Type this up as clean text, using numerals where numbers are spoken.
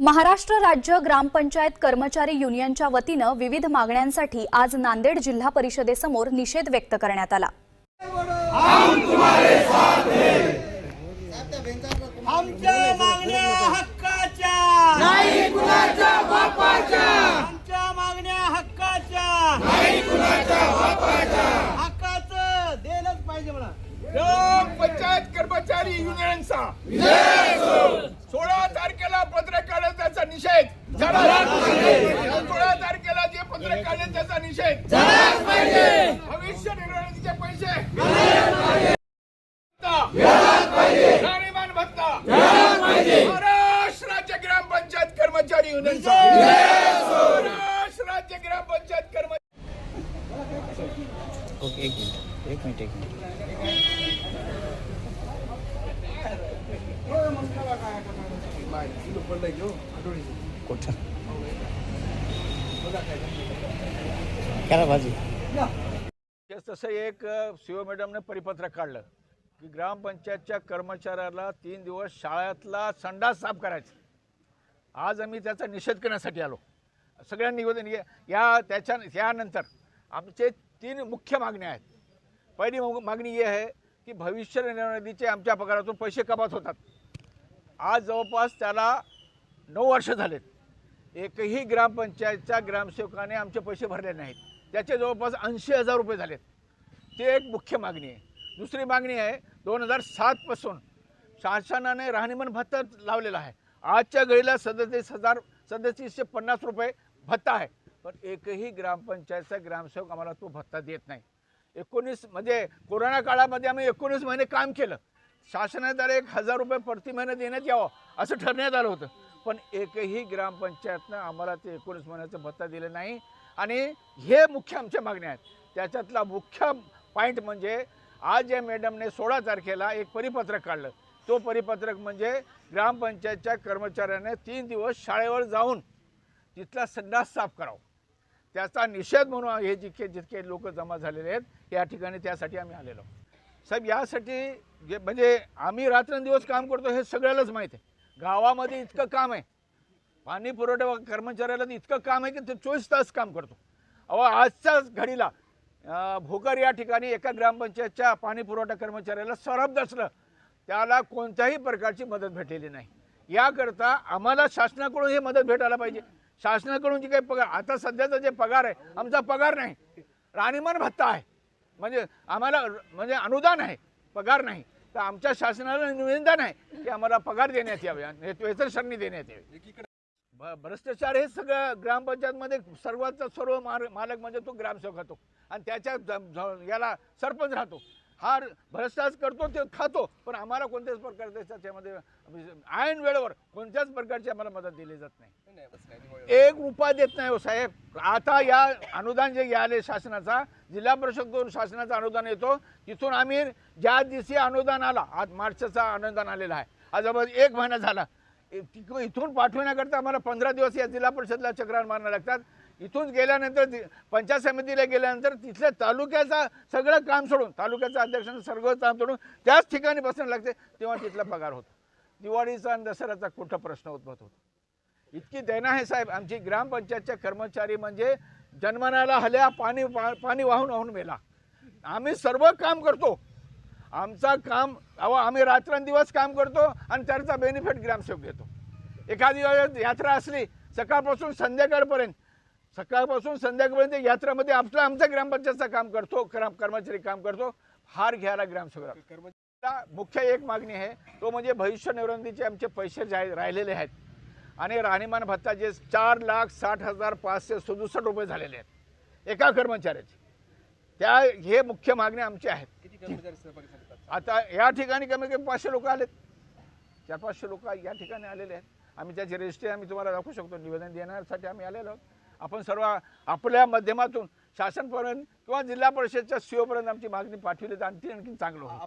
महाराष्ट्र राज्य ग्रामपंचायत कर्मचारी युनियनच्या वतीनं विविध मागण्यांसाठी आज नांदेड जिल्हा परिषदेसमोर निषेध व्यक्त करण्यात आला। आमच्या मागण्या हक्काच्या नाही कुणाच्या बापाच्या, आमच्या मागण्या हक्काच्या नाही कुणाच्या बापाच्या, हक्काचं दिलंच पाहिजे मला। ग्रामपंचायत कर्मचारी युनियनचा 16 तारखेला पत्रक काढलं त्याचा निषेध झालाच पाहिजे। 16 तारखेला जे पत्रक काढले त्याचा निषेध झालाच पाहिजे। भविष्य निर्वाहाचे पैसे मिळालेच पाहिजे, राहणीमान भत्ता मिळालेच पाहिजे। महाराष्ट्र राज्य ग्रामपंचायत कर्मचारी युनियनचा महाराष्ट्र राज्य ग्रामपंचायत कर्मचारी एक मिनिट तसं एक सीओ मॅडमने परिपत्रक काढलं की ग्रामपंचायतच्या कर्मचाऱ्याला 3 दिवस शाळेतला संडास साफ करायचा। आज आम्ही त्याचा निषेध करण्यासाठी आलो। सगळ्यांनी निवेदन यानंतर आमचे 3 मुख्य मागण्या आहेत। पहिली मागणी ही आहे की भविष्य निर्वाह आमच्या पगारातून पैसे कपात होतात। आज जवळपास त्याला 9 वर्ष झालेत, एकही ग्रामपंचायतच्या ग्रामसेवकाने आमचे पैसे भरले नाहीत। त्याचे जवळपास 80,000 रुपये झालेत। ते एक मुख्य मागणी आहे। दुसरी मागणी आहे 2007 पासून शासनाने राहणीमान भत्ता लावलेला आहे। आजच्या घडीला 37,50 रुपये भत्ता आहे, पण एकही ग्रामपंचायतचा ग्रामसेवक आम्हाला तो भत्ता देत नाही। 19 म्हणजे कोरोना काळामध्ये आम्ही 19 महिने काम केलं। शासनाद्वारे 1,000 रुपये प्रति महिना देण्यात यावं असं ठरण्यात आलं होतं, पण एकही ग्रामपंचायतनं आम्हाला ते 19 महिन्याचं भत्ता दिलं नाही। आणि हे मुख्य आमच्या मागण्या आहेत। त्याच्यातला मुख्य पॉईंट म्हणजे आज या मॅडमने 16 तारखेला एक परिपत्रक काढलं। तो परिपत्रक म्हणजे ग्रामपंचायतच्या कर्मचाऱ्याने 3 दिवस शाळेवर जाऊन तिथला संडास साफ करावा। त्याचा निषेध म्हणून हे जितके लोक जमा झालेले आहेत या ठिकाणी त्यासाठी आम्ही आलेलो साहेब। यासाठी म्हणजे आम्ही रात्रंदिवस काम करतो हे सगळ्यालाच माहीत आहे। गावामध्ये इतकं काम आहे, पाणी पुरवठा कर्मचाऱ्याला इतकं काम आहे की ते 24 तास काम करतो। अहो आजच्याच घडीला भोकर या ठिकाणी एका ग्रामपंचायतच्या पाणी पुरवठा कर्मचाऱ्याला सरप दसलं, त्याला कोणत्याही प्रकारची मदत भेटलेली नाही। याकरता आम्हाला शासनाकडून ही मदत भेटायला पाहिजे। शासनाकडून जी काही पगार आता सध्याचा जे पगार आहे आमचा पगार नाही, राहणीमान भत्ता आहे, म्हणजे आम्हाला म्हणजे अनुदान आहे, पगार नाही। तर आमच्या शासनाला निवेदन आहे की आम्हाला पगार देण्यात यावे, वेतन श्रेणी देण्यात यावी। भ्रष्टाचार हे सगळं ग्रामपंचायतमध्ये सर्व मालक म्हणजे तो ग्रामसेवक राहतो आणि त्याच्या याला सरपंच राहतो। हा भ्रष्टाचार करतो ते खातो, पण आम्हाला कोणत्याच प्रकारचे त्याच्यामध्ये ऐन वेळेवर कोणत्याच प्रकारची आम्हाला मदत दिली जात नाही। 1 रुपया देत नाही हो साहेब। आता या अनुदान जे आले शासनाचा, जिल्हा परिषदेतून शासनाचा अनुदान येतो, तिथून आम्ही ज्या दिवशी अनुदान आला, आज मार्चचा अनुदान आलेला आहे, आज जवळ 1 महिना झाला। इथून पाठवण्याकरता आम्हाला 15 दिवस या जिल्हा परिषदला चक्रार मारायला लागतात। इथून गेल्यानंतर पंचायत समितीला गेल्यानंतर तिथल्या तालुक्याचा सगळं काम सोडून, तालुक्याचा अध्यक्षांचं सगळं काम सोडून त्याच ठिकाणी बसायला लागते, तेव्हा तिथला पगार होतो। दिवाळीचा आणि दसऱ्याचा कुठं प्रश्न उद्भवत होतो। इतकी दैना आहे साहेब आमची। ग्रामपंचायतच्या कर्मचारी म्हणजे जन्मनाला हल्या पाणी वाहून वाहून मेला। आम्ही सर्व काम करतो, आमचा काम आम्ही रात्रंदिवस काम करतो आणि त्याचा बेनिफिट ग्रामसेवक घेतो। एखादी यात्रा असली सकाळपासून संध्याकाळपर्यंत यात्रेमध्ये आमचा ग्रामपंचायतचा काम करतो, कर्मचारी काम करतो, हार घ्यायला ग्रामसेवक। मुख्य एक मागणी आहे तो म्हणजे भविष्य निर्वाहाचे आमचे पैसे राहिलेले आहेत आणि राहणीमान भत्ता जे 4,60,567 रुपये झालेले आहेत एका कर्मचाऱ्याचे। हे मुख्य मागण्या आमच्या आहेत। आता या ठिकाणी कमी कमी 500 लोक आलेत, 400-500 लोक या ठिकाणी आलेले आहेत। आम्ही त्याचे रजिस्ट्री आम्ही तुम्हाला दाखवू शकतो, निवेदन देण्यासाठी आम्ही आलेलो आहोत। आपण सर्व आपल्या माध्यमातून शासनपर्यंत किंवा जिल्हा परिषदच्या सीओपर्यंत आमची मागणी पाठवली तर आणखी चांगलं होईल।